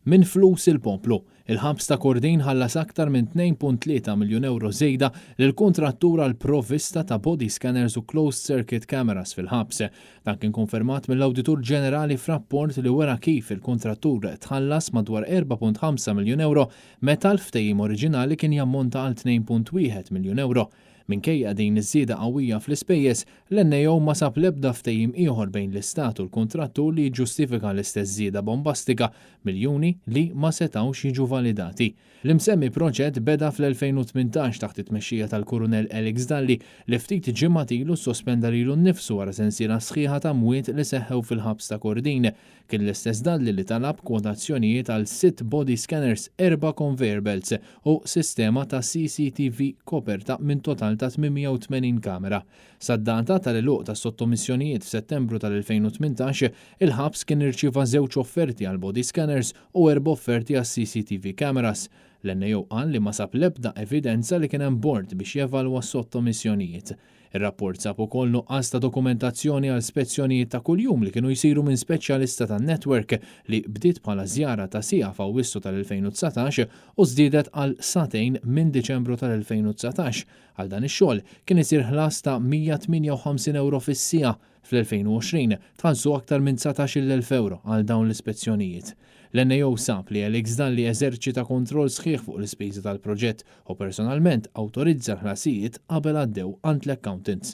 Min flus il-poplu, il-ħabs ta' Kordin ħallas aktar minn 2.3 miljun euro żejda lil kontrattura għal provvista ta' body scanners u closed circuit cameras fil-ħabs. Dan kien konfermat mill-Awditur Ġenerali f'rapport li wera kif il-kontrattur tħallas madwar 4.5 miljun euro meta l-ftehim oriġinali kien jammonta għal 2.1 miljun euro. Minkejja din iż-żieda qawwija fl-ispejjeż, l-NAO ma sab l-ebda ftehim ieħor bejn l-Istat u l-kontrattur li jiġġustifika l-istess żieda bombastika miljuni li ma setgħux jiġu validati. L-imsemmi proġett beda fl-2018 taħt it-tmexxija tal-Kurunell Alex Dalli li ftit ġimgħat ilu sospenda lilu nnifsu wara sensiela sħiħa ta' mwiet li seħħew fil-ħabs ta' Kordin. Kien l-istess Dalli li talab kwotazzjonijiet għal 6 body scanners, 4 conveyor belts u sistema ta' CCTV koperta minn total ta' 880 kamera. Sad-data tal-eluq ta' sottomissjonijiet f'Settembru tal-2018, il-ħabs kien irċieva 2 offerti għal body scanners u 4 offerti għas CCTV cameras. L-NAO qal li ma sab l-ebda evidenza li kien hemm bord biex jevalwa s-sottomissjonijiet. Ir-rapport sab ukoll nuqqas ta' dokumentazzjoni għal spezzjonijiet ta' kuljum li kienu jsiru minn speċjalista tan-netwerk li bdiet bħala żjara ta' siegħa f'Awwissu tal-2019 u żdiedet għal satejn minn Diċembru tal-2019. Għal dan ix-xogħol kien isir ħlas ta' 158 euro fis-siegħa. Fl-2020 tħallsu aktar minn 19,000 euro għal dawn l-ispezzjonijiet. L-NAO sab li Alex Dalli eżerċita kontroll sħiħ fuq l-ispiża tal-proġett u personalment awtorizza l-ħlasijiet qabel għaddew għand l-accountants.